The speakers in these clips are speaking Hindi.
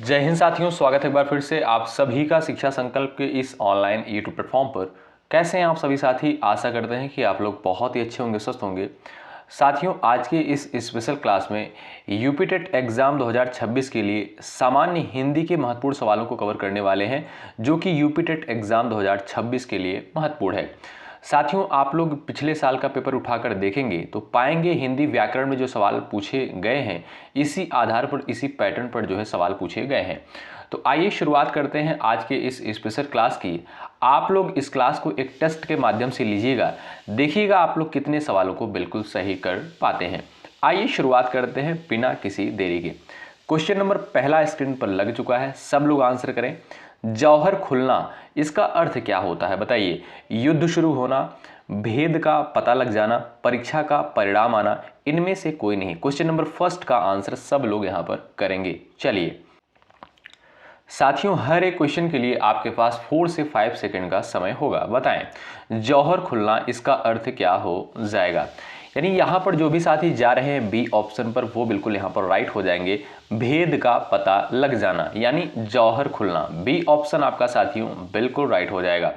जय हिंद साथियों, स्वागत है एक बार फिर से आप सभी का शिक्षा संकल्प के इस ऑनलाइन यूट्यूब प्लेटफॉर्म पर। कैसे हैं आप सभी साथी? आशा करते हैं कि आप लोग बहुत ही अच्छे होंगे, स्वस्थ होंगे। साथियों, आज के इस स्पेशल क्लास में यूपी टेट एग्जाम 2026 के लिए सामान्य हिंदी के महत्वपूर्ण सवालों को कवर करने वाले हैं, जो कि यूपी टेट एग्जाम 2026 के लिए महत्वपूर्ण है। साथियों, आप लोग पिछले साल का पेपर उठाकर देखेंगे तो पाएंगे हिंदी व्याकरण में जो सवाल पूछे गए हैं, इसी आधार पर, इसी पैटर्न पर जो है सवाल पूछे गए हैं। तो आइए शुरुआत करते हैं आज के इस स्पेशल क्लास की। आप लोग इस क्लास को एक टेस्ट के माध्यम से लीजिएगा, देखिएगा आप लोग कितने सवालों को बिल्कुल सही कर पाते हैं। आइए शुरुआत करते हैं बिना किसी देरी के। क्वेश्चन नंबर पहला स्क्रीन पर लग चुका है, सब लोग आंसर करें। जौहर खुलना, इसका अर्थ क्या होता है बताइए? युद्ध शुरू होना, भेद का पता लग जाना, परीक्षा का परिणाम आना, इनमें से कोई नहीं। क्वेश्चन नंबर फर्स्ट का आंसर सब लोग यहां पर करेंगे। चलिए साथियों, हर एक क्वेश्चन के लिए आपके पास 4 से 5 सेकंड का समय होगा। बताएं जौहर खुलना इसका अर्थ क्या हो जाएगा? यानी यहां पर जो भी साथी जा रहे हैं बी ऑप्शन पर, वो बिल्कुल यहां पर राइट हो जाएंगे। भेद का पता लग जाना यानी जौहर खुलना, बी ऑप्शन आपका साथियों बिल्कुल राइट हो जाएगा।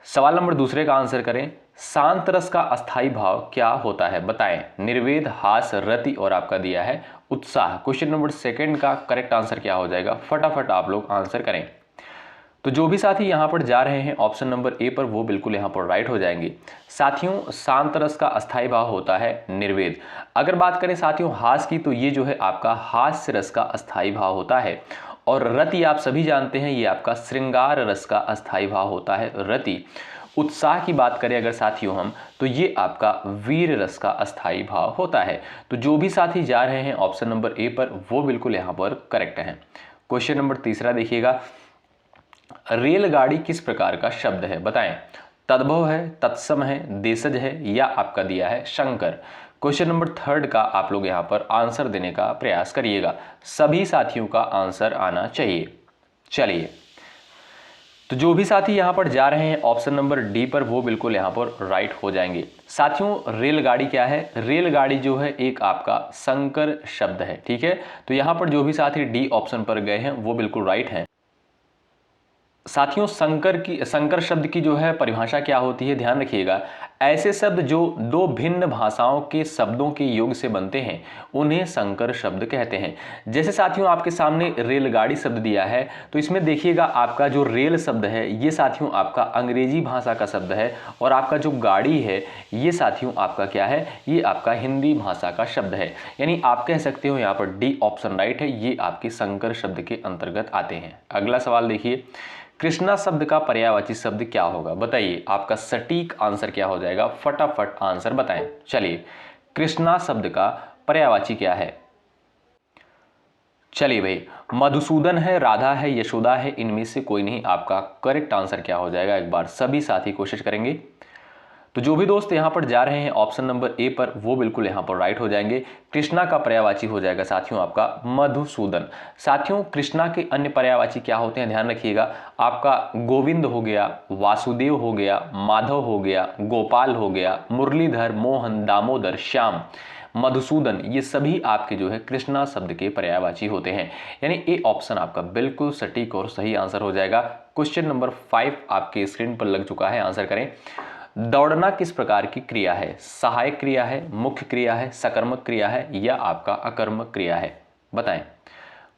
सवाल नंबर दूसरे का आंसर करें। शांत रस का अस्थाई भाव क्या होता है बताएं? निर्वेद, हास, रति और आपका दिया है उत्साह। क्वेश्चन नंबर सेकंड का करेक्ट आंसर क्या हो जाएगा? फटाफट आप लोग आंसर करें। तो जो भी साथी यहां पर जा रहे हैं ऑप्शन नंबर ए पर, वो बिल्कुल यहां पर राइट हो जाएंगे। साथियों, शांत रस का अस्थाई भाव होता है निर्वेद। अगर बात करें साथियों हास की, तो ये जो है आपका हास्य रस का अस्थाई भाव होता है। और रति आप सभी जानते हैं, ये आपका श्रृंगार रस का अस्थाई भाव होता है रति। उत्साह की बात करें अगर साथियों हम, तो ये आपका वीर रस का अस्थाई भाव होता है। तो जो भी साथी जा रहे हैं ऑप्शन नंबर ए पर, वो बिल्कुल यहां पर करेक्ट है। क्वेश्चन नंबर तीसरा देखिएगा। रेलगाड़ी किस प्रकार का शब्द है बताएं? तद्भव है, तत्सम है, देशज है या आपका दिया है शंकर। क्वेश्चन नंबर थर्ड का आप लोग यहां पर आंसर देने का प्रयास करिएगा, सभी साथियों का आंसर आना चाहिए। चलिए, तो जो भी साथी यहां पर जा रहे हैं ऑप्शन नंबर डी पर, वो बिल्कुल यहां पर राइट हो जाएंगे। साथियों, रेलगाड़ी क्या है? रेलगाड़ी जो है एक आपका संकर शब्द है, ठीक है। तो यहां पर जो भी साथी डी ऑप्शन पर गए हैं, वो बिल्कुल राइट हैं। साथियों, संकर शब्द की जो है परिभाषा क्या होती है, ध्यान रखिएगा। ऐसे शब्द जो दो भिन्न भाषाओं के शब्दों के योग से बनते हैं, उन्हें संकर शब्द कहते हैं। जैसे साथियों आपके सामने रेलगाड़ी शब्द दिया है, तो इसमें देखिएगा आपका जो रेल शब्द है, ये साथियों आपका अंग्रेजी भाषा का शब्द है। और आपका जो गाड़ी है, ये साथियों आपका क्या है? ये आपका हिंदी भाषा का शब्द है। यानी आप कह सकते हो यहाँ पर डी ऑप्शन राइट है, ये आपके संकर शब्द के अंतर्गत आते हैं। अगला सवाल देखिए। कृष्णा शब्द का पर्यायवाची शब्द क्या होगा बताइए? आपका सटीक आंसर क्या हो जाएगा? फटाफट आंसर बताएं। चलिए, कृष्णा शब्द का पर्यायवाची क्या है? चलिए भाई, मधुसूदन है, राधा है, यशोदा है, इनमें से कोई नहीं। आपका करेक्ट आंसर क्या हो जाएगा? एक बार सभी साथी कोशिश करेंगे। तो जो भी दोस्त यहां पर जा रहे हैं ऑप्शन नंबर ए पर, वो बिल्कुल यहां पर राइट हो जाएंगे। कृष्णा का पर्यायवाची हो जाएगा साथियों आपका मधुसूदन। साथियों, कृष्णा के अन्य पर्यायवाची क्या होते हैं, ध्यान रखिएगा। आपका गोविंद हो गया, वासुदेव हो गया, माधव हो गया, गोपाल हो गया, मुरलीधर, मोहन, दामोदर, श्याम, मधुसूदन, ये सभी आपके जो है कृष्णा शब्द के पर्यायवाची होते हैं। यानी ए ऑप्शन आपका बिल्कुल सटीक और सही आंसर हो जाएगा। क्वेश्चन नंबर 5 आपके स्क्रीन पर लग चुका है, आंसर करें। दौड़ना किस प्रकार की क्रिया है? सहायक क्रिया है, मुख्य क्रिया है, सकर्मक क्रिया है या आपका अकर्मक क्रिया है? बताएं।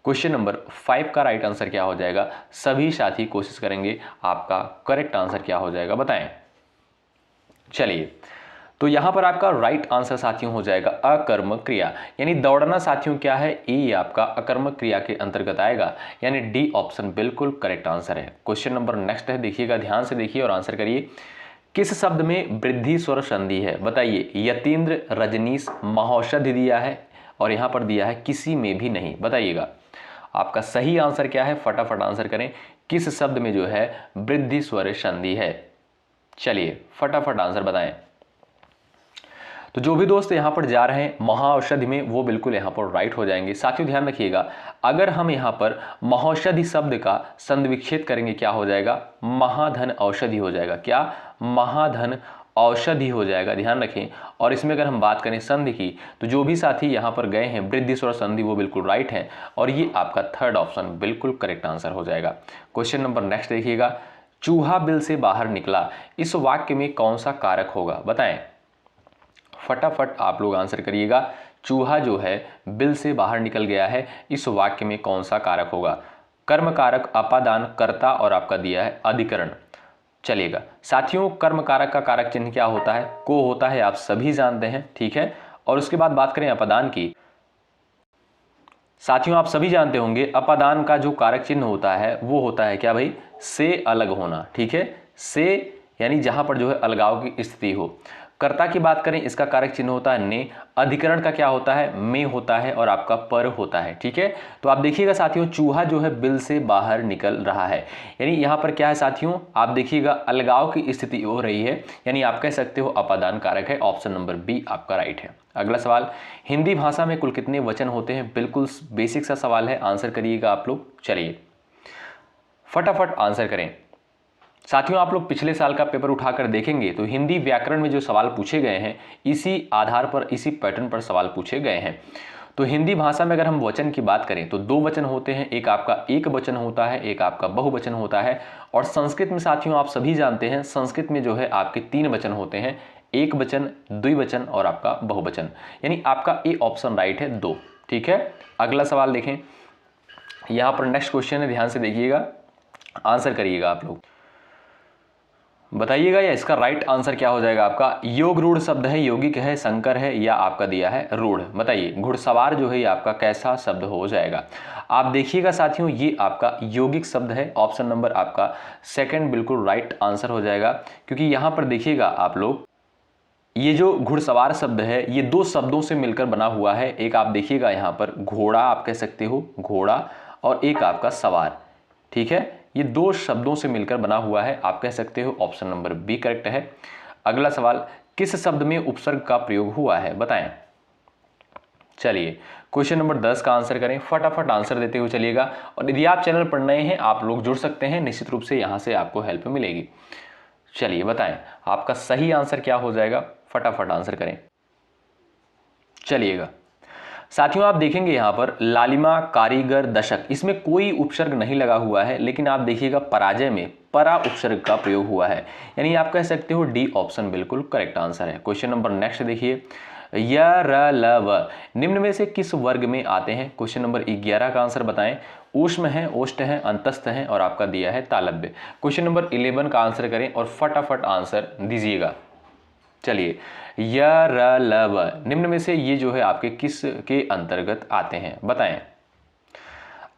क्वेश्चन नंबर 5 का राइट आंसर क्या हो जाएगा? सभी साथी कोशिश करेंगे, आपका करेक्ट आंसर क्या हो जाएगा बताएं। चलिए, तो यहां पर आपका राइट आंसर साथियों हो जाएगा अकर्मक क्रिया। यानी दौड़ना साथियों क्या है? ये आपका अकर्मक क्रिया के अंतर्गत आएगा। यानी डी ऑप्शन बिल्कुल करेक्ट आंसर है। क्वेश्चन नंबर नेक्स्ट है, देखिएगा, ध्यान से देखिए और आंसर करिए। किस शब्द में वृद्धि स्वर संधि है बताइए? यतीन्द्र, रजनीश, महौषधि दिया है और यहां पर दिया है किसी में भी नहीं। बताइएगा आपका सही आंसर क्या है? फटाफट आंसर करें। किस शब्द में जो है वृद्धि स्वर संधि है? चलिए फटाफट आंसर बताएं। तो जो भी दोस्त यहां पर जा रहे हैं महाऔषधि में, वो बिल्कुल यहां पर राइट हो जाएंगे। साथियों ध्यान रखिएगा, अगर हम यहां पर महौषधि शब्द का संधि विच्छेद करेंगे, क्या हो जाएगा? महाधन औषधि हो जाएगा। क्या? महाधन औषधि हो जाएगा, ध्यान रखें। और इसमें अगर हम बात करें संधि की, तो जो भी साथी यहाँ पर गए हैं वृद्धि स्वर संधि वो बिल्कुल राइट है, और ये आपका थर्ड ऑप्शन बिल्कुल करेक्ट आंसर हो जाएगा। क्वेश्चन नंबर नेक्स्ट देखिएगा, चूहा बिल से बाहर निकला, इस वाक्य में कौन सा कारक होगा, बताएं। फटाफट आप लोग आंसर करिएगा। चूहा जो है बिल से बाहर निकल गया है, इस वाक्य में कौन सा कारक होगा। कर्म कारक, अपादान, कर्ता और आपका दिया है अधिकरण। चलिएगा साथियों, कर्म कारक का कारक चिन्ह क्या होता है, को होता है, आप सभी जानते हैं, ठीक है। और उसके बाद बात करें अपादान की, साथियों आप सभी जानते होंगे अपादान का जो कारक चिन्ह होता है वो होता है क्या भाई, से अलग होना, ठीक है। से यानी जहां पर जो है अलगाव की स्थिति हो। कर्ता की बात करें, इसका कारक चिन्ह होता है ने। अधिकरण का क्या होता है, में होता है, और आपका पर होता है, ठीक है। तो आप देखिएगा साथियों, चूहा जो है बिल से बाहर निकल रहा है, यानी यहां पर क्या है साथियों, आप देखिएगा अलगाव की स्थिति हो रही है, यानी आप कह सकते हो अपादान कारक है। ऑप्शन नंबर बी आपका राइट है। अगला सवाल, हिंदी भाषा में कुल कितने वचन होते हैं, बिल्कुल बेसिक सा सवाल है, आंसर करिएगा आप लोग। चलिए फटाफट आंसर करें। साथियों आप लोग पिछले साल का पेपर उठाकर देखेंगे तो हिंदी व्याकरण में जो सवाल पूछे गए हैं, इसी आधार पर, इसी पैटर्न पर सवाल पूछे गए हैं। तो हिंदी भाषा में अगर हम वचन की बात करें तो 2 वचन होते हैं, एक आपका एक वचन होता है, एक आपका बहुवचन होता है। और संस्कृत में साथियों आप सभी जानते हैं, संस्कृत में जो है आपके 3 वचन होते हैं, एक वचन, द्विवचन और आपका बहुवचन, यानी आपका ए ऑप्शन राइट है 2, ठीक है। अगला सवाल देखें, यहां पर नेक्स्ट क्वेश्चन है, ध्यान से देखिएगा, आंसर करिएगा आप लोग, बताइएगा या इसका राइट आंसर क्या हो जाएगा आपका। योग रूढ़ शब्द है, यौगिक है, संकर है, या आपका दिया है रूढ़। बताइए घुड़सवार जो है ये आपका कैसा शब्द हो जाएगा। आप देखिएगा साथियों, ये आपका यौगिक शब्द है, ऑप्शन नंबर आपका सेकंड बिल्कुल राइट आंसर हो जाएगा। क्योंकि यहां पर देखिएगा आप लोग, ये जो घुड़सवार शब्द है ये 2 शब्दों से मिलकर बना हुआ है। एक आप देखिएगा यहाँ पर घोड़ा, आप कह सकते हो घोड़ा, और एक आपका सवार, ठीक है। ये 2 शब्दों से मिलकर बना हुआ है, आप कह सकते हो ऑप्शन नंबर बी करेक्ट है। अगला सवाल, किस शब्द में उपसर्ग का प्रयोग हुआ है, बताएं। चलिए क्वेश्चन नंबर 10 का आंसर करें, फटाफट आंसर देते हुए चलिएगा। और यदि आप चैनल पर नए हैं, आप लोग जुड़ सकते हैं, निश्चित रूप से यहां से आपको हेल्प मिलेगी। चलिए बताएं आपका सही आंसर क्या हो जाएगा, फटाफट आंसर करें। चलिएगा साथियों आप देखेंगे यहां पर लालिमा, कारीगर, दशक, इसमें कोई उपसर्ग नहीं लगा हुआ है, लेकिन आप देखिएगा पराजय में परा उपसर्ग का प्रयोग हुआ है, यानी आप कह सकते हो डी ऑप्शन बिल्कुल करेक्ट आंसर है। क्वेश्चन नंबर नेक्स्ट देखिए, य र ल व निम्न में से किस वर्ग में आते हैं। क्वेश्चन नंबर 11 का आंसर बताएं। ऊष्म है, ओष्ठ है, अंतस्थ है, और आपका दिया है तालव्य। क्वेश्चन नंबर 11 का आंसर करें और फटाफट आंसर दीजिएगा। चलिए य र ल व निम्न में से ये जो है आपके किस के अंतर्गत आते हैं, बताएं।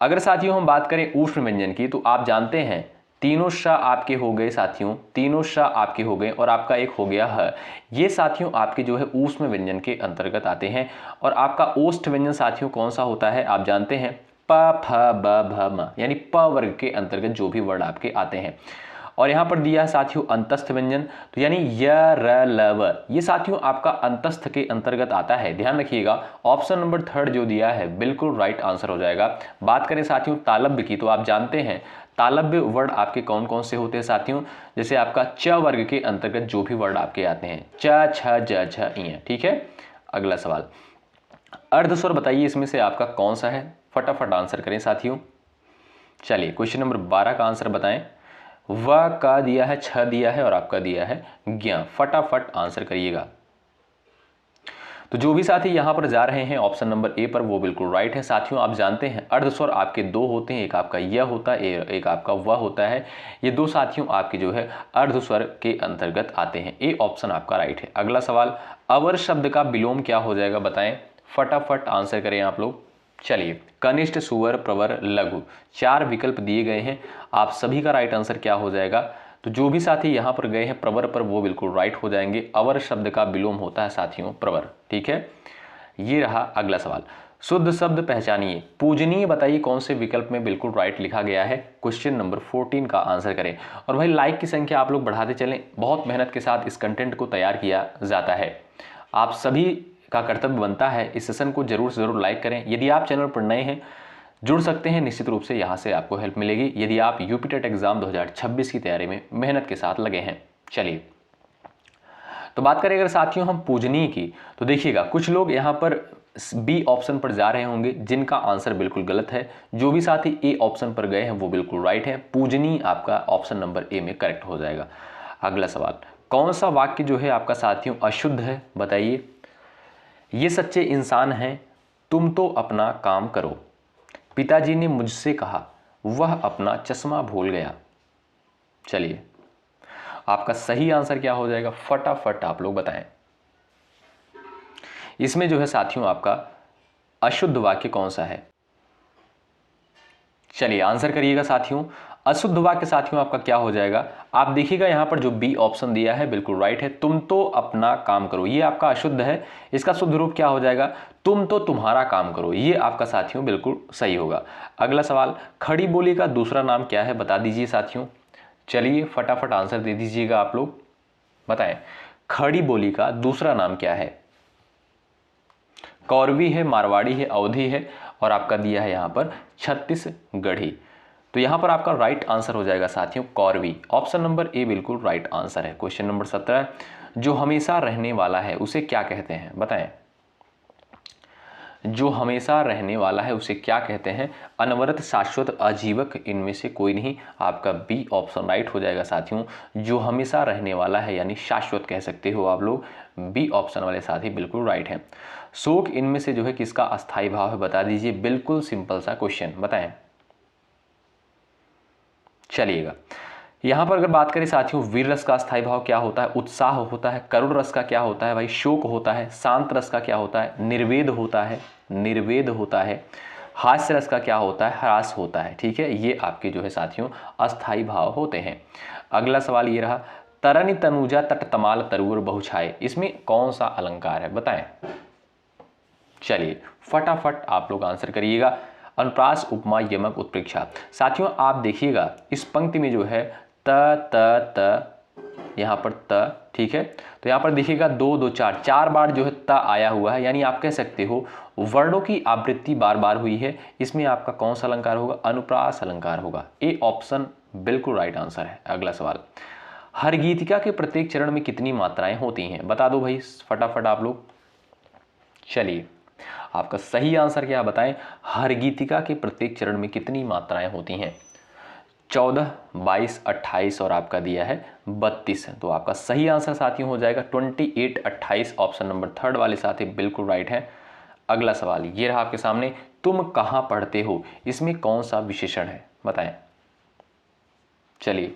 अगर साथियों हम बात करें ऊष्म व्यंजन की, तो आप जानते हैं तीनों श आपके हो गए साथियों, तीनों श आपके हो गए, और आपका एक हो गया ह। ये साथियों आपके जो है ऊष्म व्यंजन के अंतर्गत आते हैं। और आपका ओष्ठ व्यंजन साथियों कौन सा होता है, आप जानते हैं प फ ब भ म, यानी प वर्ग के अंतर्गत जो भी वर्ड आपके आते हैं। और यहां पर दिया है साथियों अंतस्थ व्यंजन, तो यानी य र ल व, ये साथियों आपका अंतस्थ के अंतर्गत आता है। ध्यान रखिएगा ऑप्शन नंबर 3 जो दिया है बिल्कुल राइट आंसर हो जाएगा। बात करें साथियों तालव्य की, तो आप जानते हैं तालव्य वर्ड आपके कौन कौन से होते हैं साथियों, जैसे आपका च वर्ग के अंतर्गत जो भी वर्ड आपके आते हैं, च छ ज झ इ, ठीक है। अगला सवाल, अर्धस्वर बताइए इसमें से आपका कौन सा है, फटाफट आंसर करें साथियों। चलिए क्वेश्चन नंबर 12 का आंसर बताएं। व का दिया है, छ दिया है, और आपका दिया है ज्ञ, फटाफट आंसर करिएगा। तो जो भी साथी यहां पर जा रहे हैं ऑप्शन नंबर ए पर, वो बिल्कुल राइट है। साथियों आप जानते हैं अर्धस्वर आपके 2 होते हैं, एक आपका य होता है, एक आपका व होता है। ये 2 साथियों आपके जो है अर्धस्वर के अंतर्गत आते हैं, ए ऑप्शन आपका राइट है। अगला सवाल, अवर शब्द का विलोम क्या हो जाएगा, बताएं, फटाफट आंसर करें आप लोग। चलिए कनिष्ठ, सुवर, प्रवर, लघु, 4 विकल्प दिए गए हैं, आप सभी का राइट आंसर क्या हो जाएगा। तो जो भी साथी यहां पर गए हैं प्रवर पर, वो बिल्कुल राइट हो जाएंगे। अवर शब्द का विलोम होता है साथियों प्रवर, ठीक है। ये रहा अगला सवाल, शुद्ध शब्द पहचानिए, पूजनीय बताइए कौन से विकल्प में बिल्कुल राइट लिखा गया है। क्वेश्चन नंबर 14 का आंसर करें। और भाई लाइक की संख्या आप लोग बढ़ाते चलें, बहुत मेहनत के साथ इस कंटेंट को तैयार किया जाता है, आप सभी का कर्तव्य बनता है इस सेशन को जरूर से जरूर लाइक करें। यदि आप चैनल पर नए हैं, जुड़ सकते हैं, निश्चित रूप से यहां से आपको हेल्प मिलेगी यदि आप यूपी टेट एग्जाम 2026 की तैयारी में मेहनत के साथ लगे हैं। चलिए तो बात करें अगर साथियों हम पूजनीय की, तो देखिएगा कुछ लोग यहाँ पर बी ऑप्शन पर जा रहे होंगे जिनका आंसर बिल्कुल गलत है। जो भी साथी ए ऑप्शन पर गए हैं वो बिल्कुल राइट है। पूजनीय आपका ऑप्शन नंबर ए में करेक्ट हो जाएगा। अगला सवाल, कौन सा वाक्य जो है आपका साथियों अशुद्ध है, बताइए। ये सच्चे इंसान हैं, तुम तो अपना काम करो। पिताजी ने मुझसे कहा, वह अपना चश्मा भूल गया। चलिए आपका सही आंसर क्या हो जाएगा, फटाफट आप लोग बताएं। इसमें जो है साथियों आपका अशुद्ध वाक्य कौन सा है, चलिए आंसर करिएगा साथियों। अशुद्ध वाक्य साथियों आपका क्या हो जाएगा, आप देखिएगा यहां पर जो बी ऑप्शन दिया है बिल्कुल राइट है, तुम तो अपना काम करो, ये आपका अशुद्ध है। इसका शुद्ध रूप क्या हो जाएगा, तुम तो तुम्हारा काम करो, ये आपका साथियों बिल्कुल सही होगा। अगला सवाल, खड़ी बोली का दूसरा नाम क्या है, बता दीजिए साथियों। चलिए फटाफट आंसर दे दीजिएगा आप लोग, बताएं खड़ी बोली का दूसरा नाम क्या है। कौरवी है, मारवाड़ी है, अवधी है, और आपका दिया है यहां पर छत्तीसगढ़ी। तो यहां पर आपका राइट आंसर हो जाएगा साथियों कौरवी। ऑप्शन नंबर ए बिल्कुल राइट आंसर है। क्वेश्चन नंबर 17, जो हमेशा रहने वाला है उसे क्या कहते हैं, बताएं। जो हमेशा रहने वाला है उसे क्या कहते हैं, अनवरत, शाश्वत, आजीवक, इनमें से कोई नहीं। आपका बी ऑप्शन राइट हो जाएगा साथियों। जो हमेशा रहने वाला है यानी शाश्वत कह सकते हो आप लोग, बी ऑप्शन वाले साथी बिल्कुल राइट हैं। शोक इनमें से जो है किसका अस्थायी भाव है, बता दीजिए। बिल्कुल सिंपल सा क्वेश्चन, बताएं। चलिएगा यहां पर अगर बात करें साथियों, वीर रस का स्थायी भाव क्या होता है, उत्साह होता है। करुण रस का क्या होता है भाई, शोक होता है। शांत रस का क्या होता है, निर्वेद होता है, निर्वेद होता है। हास्य रस का क्या होता है, ह्रास होता है। ठीक है, ये आपके जो है साथियों अस्थायी भाव होते हैं। अगला सवाल ये रहा, तरनि तनुजा तट तमाल तरुवर बहुछाए, इसमें कौन सा अलंकार है, बताएं। चलिए फटाफट आप लोग आंसर करिएगा। अनुप्रास, उपमा, यमक, उत्प्रेक्षा। साथियों आप देखिएगा इस पंक्ति में जो है त त त, यहाँ पर त, ठीक है। तो यहाँ पर देखिएगा 2 2 4 4 बार जो है त आया हुआ है, यानी आप कह सकते हो वर्णों की आवृत्ति बार बार हुई है। इसमें आपका कौन सा अलंकार होगा, अनुप्रास अलंकार होगा। ए ऑप्शन बिल्कुल राइट आंसर है। अगला सवाल, हर गीतिका के प्रत्येक चरण में कितनी मात्राएं होती हैं, बता दो भाई फटाफट आप लोग। चलिए आपका सही आंसर क्या बताएं, हर गीतिका के प्रत्येक चरण में कितनी मात्राएं होती हैं। 14, 22, 28 और आपका दिया है 32। तो आपका सही आंसर साथियों हो जाएगा 28, 28। ऑप्शन नंबर 3 वाले साथी बिल्कुल राइट है। अगला सवाल ये रहा आपके सामने, तुम कहां पढ़ते हो, इसमें कौन सा विशेषण है, बताएं। चलिए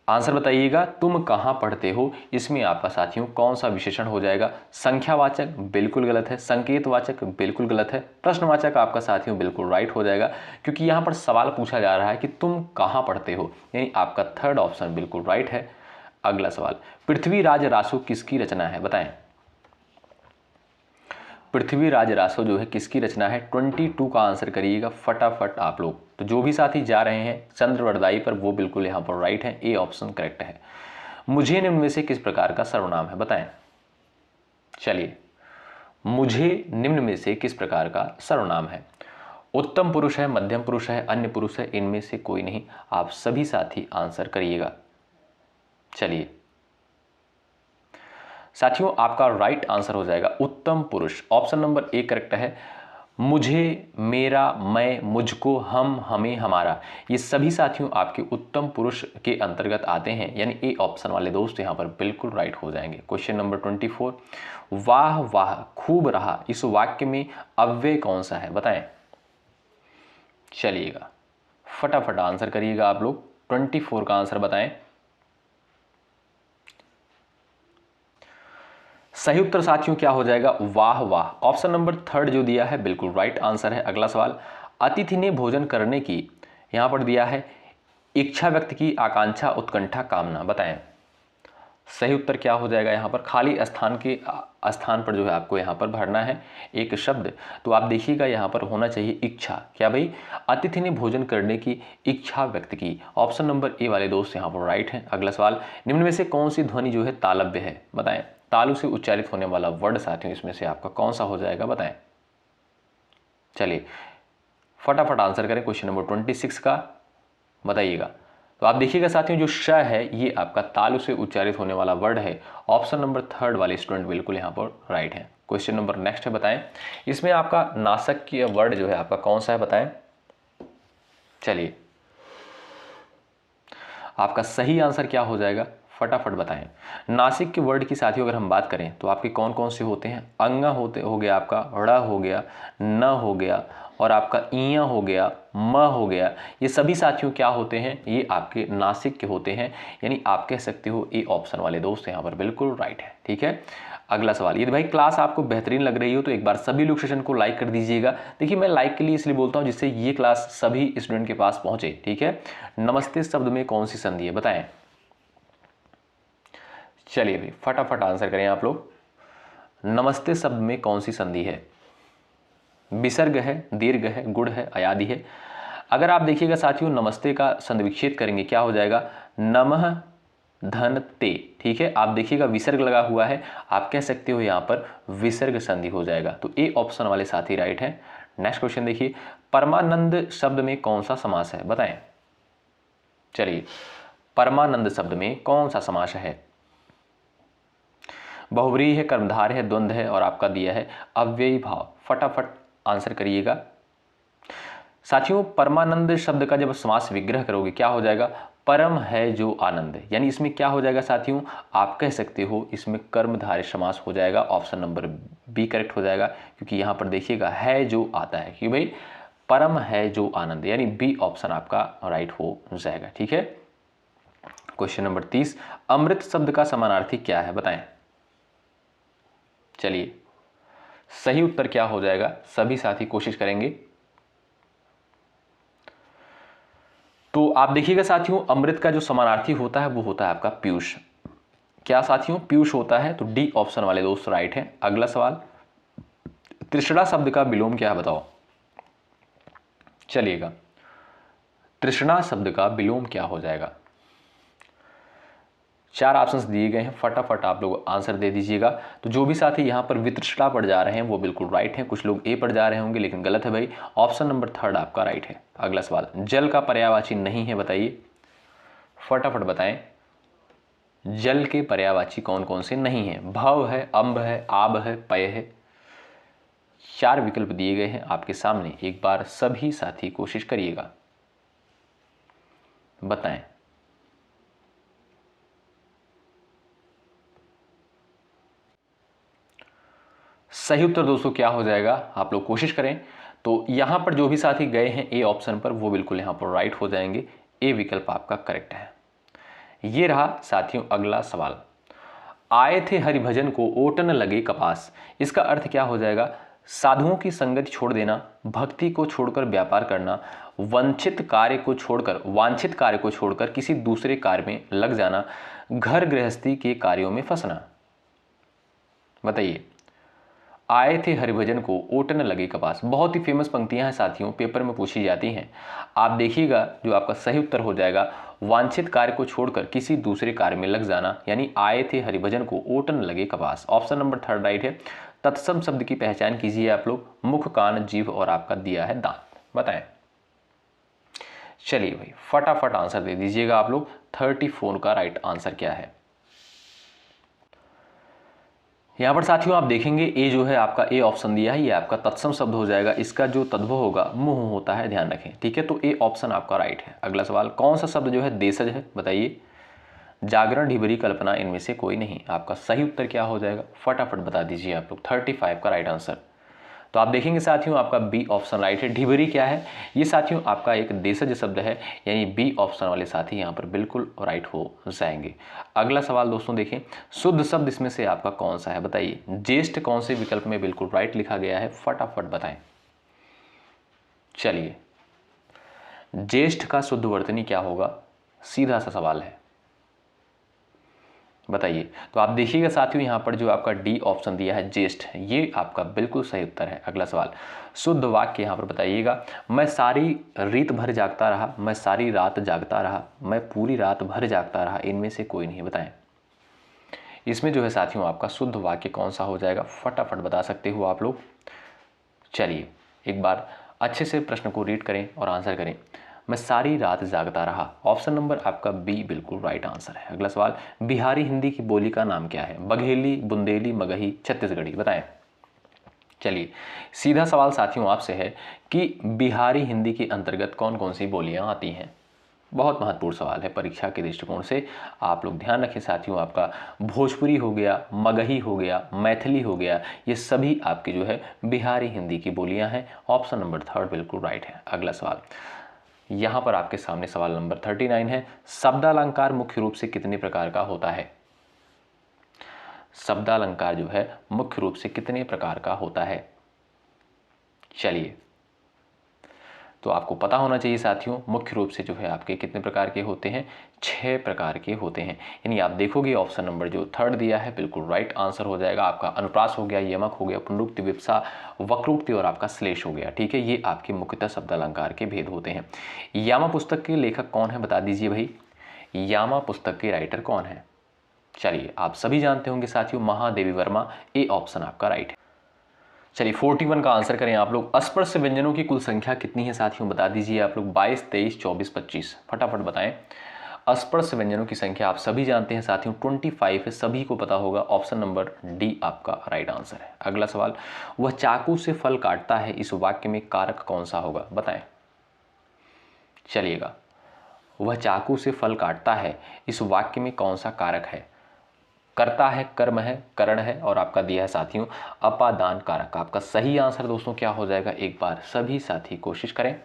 आंसर बताइएगा, तुम कहां पढ़ते हो, इसमें आपका साथियों कौन सा विशेषण हो जाएगा। संख्यावाचक बिल्कुल गलत है, संकेतवाचक बिल्कुल गलत है, प्रश्नवाचक आपका साथियों बिल्कुल राइट हो जाएगा, क्योंकि यहां पर सवाल पूछा जा रहा है कि तुम कहां पढ़ते हो, यानी आपका 3rd ऑप्शन बिल्कुल राइट है। अगला सवाल, पृथ्वीराज रासो किसकी रचना है, बताएं। पृथ्वीराज रासो जो है किसकी रचना है, 22 का आंसर करिएगा फटाफट आप लोग। तो जो भी साथी जा रहे हैं चंद्रवरदाई पर वो बिल्कुल यहाँ पर राइट है, ए ऑप्शन करेक्ट है। मुझे निम्न में से किस प्रकार का सर्वनाम है, बताएं। चलिए मुझे निम्न में से किस प्रकार का सर्वनाम है। उत्तम पुरुष है, मध्यम पुरुष है, अन्य पुरुष है, इनमें से कोई नहीं। आप सभी साथी आंसर करिएगा। चलिए साथियों आपका राइट आंसर हो जाएगा उत्तम पुरुष। ऑप्शन नंबर ए करेक्ट है। मुझे, मेरा, मैं, मुझको, हम, हमें, हमारा, ये सभी साथियों आपके उत्तम पुरुष के अंतर्गत आते हैं, यानी ए ऑप्शन वाले दोस्त यहां पर बिल्कुल राइट हो जाएंगे। क्वेश्चन नंबर 24, वाह वाह खूब रहा, इस वाक्य में अव्यय कौन सा है, बताएं। चलिएगा फटाफट आंसर करिएगा आप लोग, 24 का आंसर बताएं। सही उत्तर साथियों क्या हो जाएगा, वाह वाह। ऑप्शन नंबर 3 जो दिया है बिल्कुल राइट आंसर है। अगला सवाल, अतिथि ने भोजन करने की, यहां पर दिया है इच्छा व्यक्त की, आकांक्षा, उत्कंठा, कामना, बताएं। सही उत्तर क्या हो जाएगा, यहां पर खाली स्थान के स्थान पर जो है आपको यहां पर भरना है एक शब्द। तो आप देखिएगा यहां पर होना चाहिए इच्छा। क्या भाई, अतिथि ने भोजन करने की इच्छा व्यक्त की। ऑप्शन नंबर ए वाले दोस्त यहां पर राइट है। अगला सवाल, निम्न में से कौन सी ध्वनि जो है तालव्य है, बताएं। तालु से उच्चारित होने वाला वर्ड साथियों इसमें से आपका कौन सा हो जाएगा, बताएं। चलिए फटाफट आंसर करें क्वेश्चन नंबर 26 का, बताइएगा। तो आप देखिएगा साथियों, जो श है ये आपका तालु से उच्चारित होने वाला वर्ड है। ऑप्शन नंबर 3 वाले स्टूडेंट बिल्कुल यहाँ पर राइट है। क्वेश्चन नंबर नेक्स्ट है, बताएं इसमें आपका नासिक वर्ड जो है आपका कौन सा है, बताएं। चलिए, आपका सही आंसर क्या हो जाएगा, फटाफट बताएं। नासिक के वर्ड की साथियों अगर हम बात करें तो आपके कौन कौन से होते हैं, अंगा हो गया, आपका ड़ हो गया, न हो गया, और आपका इया हो गया, म हो गया। ये सभी साथियों क्या होते हैं, ये आपके नासिक के होते हैं। यानी आप कह सकते हो ए ऑप्शन वाले दोस्त यहाँ पर बिल्कुल राइट है। ठीक है, अगला सवाल। यदि भाई क्लास आपको बेहतरीन लग रही हो तो एक बार सभी लोग सेशन को लाइक कर दीजिएगा। देखिए, मैं लाइक के लिए इसलिए बोलता हूँ जिससे ये क्लास सभी स्टूडेंट के पास पहुंचे। ठीक है, नमस्ते शब्द में कौन सी संधि है, बताएं। चलिए भाई फटाफट आंसर करें आप लोग। नमस्ते शब्द में कौन सी संधि है, विसर्ग है, दीर्घ है, गुण है, अयादि है। अगर आप देखिएगा साथियों, नमस्ते का संधि विच्छेद करेंगे क्या हो जाएगा, नमः धन ते। ठीक है, आप देखिएगा विसर्ग लगा हुआ है, आप कह सकते हो यहां पर विसर्ग संधि हो जाएगा। तो ए ऑप्शन वाले साथी राइट है। नेक्स्ट क्वेश्चन देखिए, परमानंद शब्द में कौन सा समास है, बताएं। चलिए, परमानंद शब्द में कौन सा समास है, बहुव्रीहि है, कर्मधारय है, द्वंद्व है, और आपका दिया है अव्ययी भाव। फटाफट आंसर करिएगा साथियों। परमानंद शब्द का जब समास विग्रह करोगे क्या हो जाएगा, परम है जो आनंद। यानी इसमें क्या हो जाएगा साथियों, आप कह सकते हो इसमें कर्मधारय समास हो जाएगा। ऑप्शन नंबर बी करेक्ट हो जाएगा, क्योंकि यहां पर देखिएगा है जो आता है कि भाई परम है जो आनंद, यानी बी ऑप्शन आपका राइट हो जाएगा। ठीक है, क्वेश्चन नंबर 30, अमृत शब्द का समानार्थी क्या है, बताएं। चलिए, सही उत्तर क्या हो जाएगा, सभी साथी कोशिश करेंगे। तो आप देखिएगा साथियों, अमृत का जो समानार्थी होता है वो होता है आपका पीयूष। क्या साथियों, पीयूष होता है। तो डी ऑप्शन वाले दोस्त राइट है। अगला सवाल, तृष्णा शब्द का विलोम क्या है, बताओ। चलिएगा, तृष्णा शब्द का विलोम क्या हो जाएगा, 4 ऑप्शंस दिए गए हैं, फटाफट आप लोग आंसर दे दीजिएगा। तो जो भी साथी यहाँ पर वितृष्णा पढ़ जा रहे हैं वो बिल्कुल राइट है। कुछ लोग ए पढ़ जा रहे होंगे लेकिन गलत है भाई, ऑप्शन नंबर 3 आपका राइट है। अगला सवाल, जल का पर्यायवाची नहीं है, बताइए, फटाफट बताएं। जल के पर्यायवाची कौन कौन से नहीं है, भव है, अम्ब है, आब है, पय है। 4 विकल्प दिए गए हैं आपके सामने, एक बार सभी साथी कोशिश करिएगा, बताएं। सही उत्तर दोस्तों क्या हो जाएगा, आप लोग कोशिश करें। तो यहां पर जो भी साथी गए हैं ए ऑप्शन पर वो बिल्कुल यहां पर राइट हो जाएंगे। ए विकल्प आपका करेक्ट है। ये रहा साथियों अगला सवाल, आए थे हरिभजन को ओटन लगे कपास। इसका अर्थ क्या हो जाएगा, साधुओं की संगति छोड़ देना, भक्ति को छोड़कर व्यापार करना, वांछित कार्य को छोड़कर किसी दूसरे कार्य में लग जाना, घर गृहस्थी के कार्यों में फंसना। बताइए, आए थे हरिभजन को ओटन लगे कपास। बहुत ही फेमस पंक्तियां हैं साथियों, पेपर में पूछी जाती हैं। आप देखिएगा जो आपका सही उत्तर हो जाएगा, वांछित कार्य को छोड़कर किसी दूसरे कार्य में लग जाना, यानी आए थे हरिभजन को ओटन लगे कपास। ऑप्शन नंबर 3 राइट है। तत्सम शब्द की पहचान कीजिए आप लोग, मुख, कान, जीभ और आपका दिया है दांत, बताएं। चलिए भाई फटाफट आंसर दे दीजिएगा आप लोग, 34 का राइट आंसर क्या है। यहाँ पर साथियों आप देखेंगे ए जो है आपका ए ऑप्शन दिया है, ये आपका तत्सम शब्द हो जाएगा। इसका जो तद्भव होगा मुंह होता है, ध्यान रखें। ठीक है, तो ए ऑप्शन आपका राइट है। अगला सवाल, कौन सा शब्द जो है देशज है, बताइए। जागरण, ढिबरी, कल्पना, इनमें से कोई नहीं। आपका सही उत्तर क्या हो जाएगा, फटाफट बता दीजिए आप लोग। 35 का राइट आंसर। तो आप देखेंगे साथियों आपका बी ऑप्शन राइट है। ढिबरी क्या है, ये साथियों आपका एक देशज शब्द है, यानी बी ऑप्शन वाले साथी यहाँ पर बिल्कुल राइट हो जाएंगे। अगला सवाल दोस्तों देखें, शुद्ध शब्द इसमें से आपका कौन सा है, बताइए। ज्येष्ठ कौन से विकल्प में बिल्कुल राइट लिखा गया है, फटाफट बताएं। चलिए, ज्येष्ठ का शुद्ध वर्तनी क्या होगा, सीधा सा सवाल है, बताइए। तो आप देखिएगा साथियों यहाँ पर जो आपका डी ऑप्शन दिया है ज्येष्ठ, ये आपका बिल्कुल सही उत्तर है। अगला सवाल, शुद्ध वाक्य यहाँ पर बताइएगा। मैं सारी रात भर जागता रहा, मैं सारी रात जागता रहा, मैं पूरी रात भर जागता रहा, इनमें से कोई नहीं, बताएं। इसमें जो है साथियों आपका शुद्ध वाक्य कौन सा हो जाएगा, फटाफट बता सकते हो आप लोग। चलिए एक बार अच्छे से प्रश्न को रीड करें और आंसर करें। मैं सारी रात जागता रहा। ऑप्शन नंबर आपका बी बिल्कुल राइट आंसर है। अगला सवाल, बिहारी हिंदी की बोली का नाम क्या है? बघेली, बुंदेली, मगही, छत्तीसगढ़ी, बताएं। चलिए सीधा सवाल साथियों आपसे है कि बिहारी हिंदी के अंतर्गत कौन कौन सी बोलियां आती हैं? बहुत महत्वपूर्ण सवाल है परीक्षा के दृष्टिकोण से। आप लोग ध्यान रखें साथियों, आपका भोजपुरी हो गया, मगही हो गया, मैथिली हो गया, ये सभी आपकी जो है बिहारी हिंदी की बोलियां हैं। ऑप्शन नंबर थर्ड बिल्कुल राइट है। अगला सवाल, यहाँ पर आपके सामने सवाल नंबर 39 है। शब्दालंकार मुख्य रूप से कितने प्रकार का होता है? शब्दालंकार जो है मुख्य रूप से कितने प्रकार का होता है? चलिए, तो आपको पता होना चाहिए साथियों, मुख्य रूप से जो है आपके कितने प्रकार के होते हैं? 6 प्रकार के होते हैं। यानी आप देखोगे ऑप्शन नंबर जो थर्ड दिया है बिल्कुल राइट आंसर हो जाएगा आपका। अनुप्रास हो गया, यमक हो गया, पुनरुक्ति, विवक्षा, वक्रोक्ति और आपका श्लेष हो गया। ठीक है, ये आपके मुख्यतः शब्दालंकार के भेद होते हैं। यामा पुस्तक के लेखक कौन है? बता दीजिए भाई, यामा पुस्तक के राइटर कौन है? चलिए, आप सभी जानते होंगे साथियों, महादेवी वर्मा। ए ऑप्शन आपका राइट है। चलिए 41 का आंसर करें आप लोग। अस्पर्श व्यंजनों की कुल संख्या कितनी है साथियों? बता दीजिए आप लोग। 22, 23, 24, 25, फटाफट बताएं। अस्पर्श व्यंजनों की संख्या आप सभी जानते हैं साथियों 25 है, सभी को पता होगा। ऑप्शन नंबर डी आपका राइट आंसर है। अगला सवाल, वह चाकू से फल काटता है, इस वाक्य में कारक कौन सा होगा? बताएं। चलिएगा, वह चाकू से फल काटता है, इस वाक्य में कौन सा कारक है? करता है, कर्म है, करण है और आपका दिया है साथियों अपादान कारक। आपका सही आंसर दोस्तों क्या हो जाएगा? एक बार सभी साथी कोशिश करें।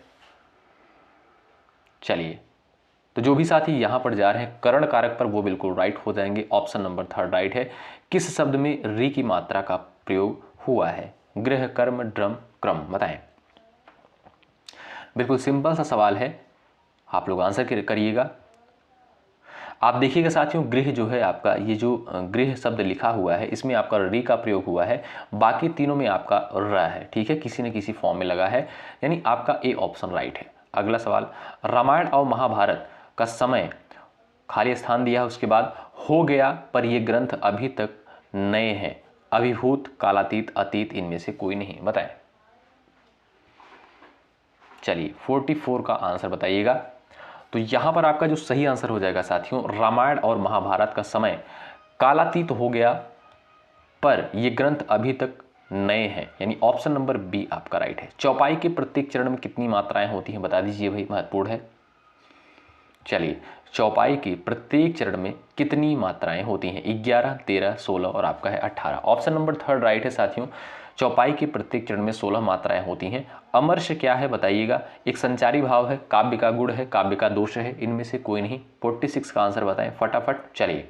चलिए, तो जो भी साथी यहां पर जा रहे हैं करण कारक पर, वो बिल्कुल राइट हो जाएंगे। ऑप्शन नंबर थर्ड राइट है। किस शब्द में री की मात्रा का प्रयोग हुआ है? गृह, कर्म, ड्रम, क्रम, बताएं। बिल्कुल सिंपल सा सवाल है, आप लोग आंसर करिएगा। आप देखिएगा साथियों, गृह जो है आपका, ये जो गृह शब्द लिखा हुआ है इसमें आपका री का प्रयोग हुआ है, बाकी तीनों में आपका र है। ठीक है, किसी न किसी फॉर्म में लगा है, यानी आपका ए ऑप्शन राइट है। अगला सवाल, रामायण और महाभारत का समय खाली स्थान दिया है, उसके बाद हो गया पर ये ग्रंथ अभी तक नए हैं, अभिभूत, कालातीत, अतीत, इनमें से कोई नहीं, बताएं। चलिए 44 का आंसर बताइएगा। तो यहां पर आपका जो सही आंसर हो जाएगा साथियों, रामायण और महाभारत का समय कालातीत हो गया पर ये ग्रंथ अभी तक नए हैं, यानी ऑप्शन नंबर बी आपका राइट है। चौपाई के प्रत्येक चरण में कितनी मात्राएं होती हैं? बता दीजिए भाई, महत्वपूर्ण है। चलिए, चौपाई के प्रत्येक चरण में कितनी मात्राएं होती हैं? 11, 13, 16 और आपका है 18। ऑप्शन नंबर थर्ड राइट है साथियों। चौपाई के प्रत्येक चरण में 16 मात्राएं होती हैं। अमर्ष क्या है बताइएगा? एक संचारी भाव है, काव्य का गुण है, काव्य का दोष है, इनमें से कोई नहीं। 46 का आंसर बताएं फटाफट। चलिए,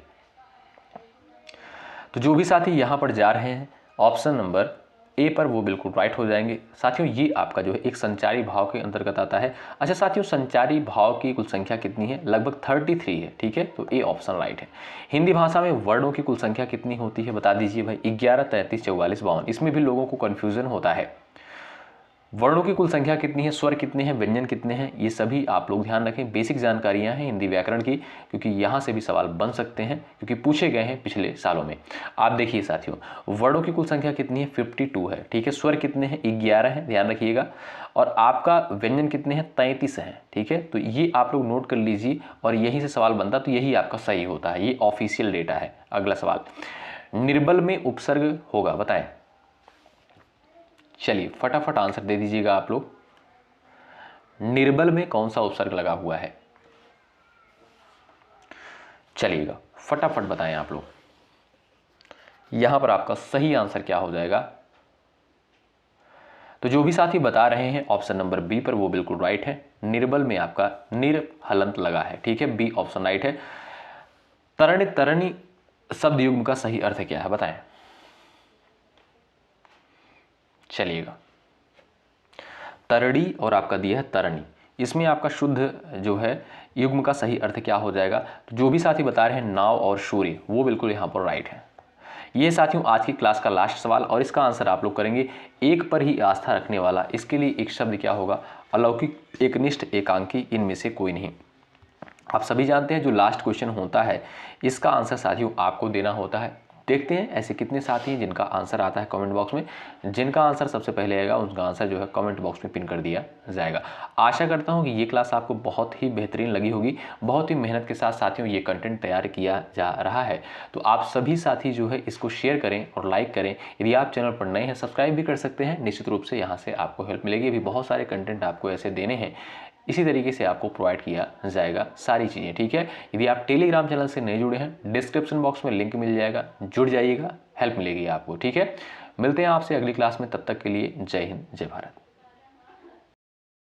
तो जो भी साथी यहां पर जा रहे हैं ऑप्शन नंबर ए पर, वो बिल्कुल राइट हो जाएंगे साथियों। ये आपका जो है एक संचारी भाव के अंतर्गत आता है। अच्छा साथियों, संचारी भाव की कुल संख्या कितनी है? लगभग 33 है। ठीक है, तो ए ऑप्शन राइट है। हिंदी भाषा में वर्णों की कुल संख्या कितनी होती है? बता दीजिए भाई। 11, 33, 44, 52। इसमें भी लोगों को कन्फ्यूजन होता है। वर्णों की कुल संख्या कितनी है, स्वर कितने हैं, व्यंजन कितने हैं, ये सभी आप लोग ध्यान रखें। बेसिक जानकारियां हैं हिंदी व्याकरण की, क्योंकि यहां से भी सवाल बन सकते हैं, क्योंकि पूछे गए हैं पिछले सालों में। आप देखिए साथियों, वर्णों की कुल संख्या कितनी है? 52 है। ठीक है, स्वर कितने हैं? 11 है, ध्यान रखिएगा। और आपका व्यंजन कितने हैं? 33 हैं। ठीक है, तो ये आप लोग नोट कर लीजिए, और यहीं से सवाल बनता तो यही आपका सही होता है। ये ऑफिशियल डेटा है। अगला सवाल, निर्बल में उपसर्ग होगा, बताएं। चलिए फटाफट आंसर दे दीजिएगा आप लोग। निर्बल में कौन सा उपसर्ग लगा हुआ है? चलिएगा फटाफट बताएं आप लोग। यहां पर आपका सही आंसर क्या हो जाएगा? तो जो भी साथी बता रहे हैं ऑप्शन नंबर बी पर, वो बिल्कुल राइट है। निर्बल में आपका निर हलंत लगा है। ठीक है, बी ऑप्शन राइट है। तरणी, तरणी शब्द युग्म का सही अर्थ क्या है? बताएं। चलिएगा, तरड़ी और आपका दिया है तरणी, इसमें आपका शुद्ध जो है युग्म का सही अर्थ क्या हो जाएगा? तो जो भी साथी बता रहे हैं नाव और सूर्य, वो बिल्कुल यहां पर राइट है। ये साथियों आज की क्लास का लास्ट सवाल, और इसका आंसर आप लोग करेंगे। एक पर ही आस्था रखने वाला, इसके लिए एक शब्द क्या होगा? अलौकिक, एकनिष्ठ, एकांकी, इनमें से कोई नहीं। आप सभी जानते हैं जो लास्ट क्वेश्चन होता है इसका आंसर साथियों आपको देना होता है देखते हैं ऐसे कितने साथी हैं जिनका आंसर आता है कमेंट बॉक्स में। जिनका आंसर सबसे पहले आएगा उनका आंसर जो है कमेंट बॉक्स में पिन कर दिया जाएगा। आशा करता हूं कि ये क्लास आपको बहुत ही बेहतरीन लगी होगी। बहुत ही मेहनत के साथ साथियों ये कंटेंट तैयार किया जा रहा है, तो आप सभी साथी जो है इसको शेयर करें और लाइक करें। यदि आप चैनल पर नए हैं सब्सक्राइब भी कर सकते हैं, निश्चित रूप से यहाँ से आपको हेल्प मिलेगी। अभी बहुत सारे कंटेंट आपको ऐसे देने हैं, इसी तरीके से आपको प्रोवाइड किया जाएगा सारी चीज़ें, ठीक है। यदि आप टेलीग्राम चैनल से नहीं जुड़े हैं, डिस्क्रिप्शन बॉक्स में लिंक मिल जाएगा, जुड़ जाइएगा, हेल्प मिलेगी आपको, ठीक है। मिलते हैं आपसे अगली क्लास में, तब तक के लिए जय हिंद जय भारत।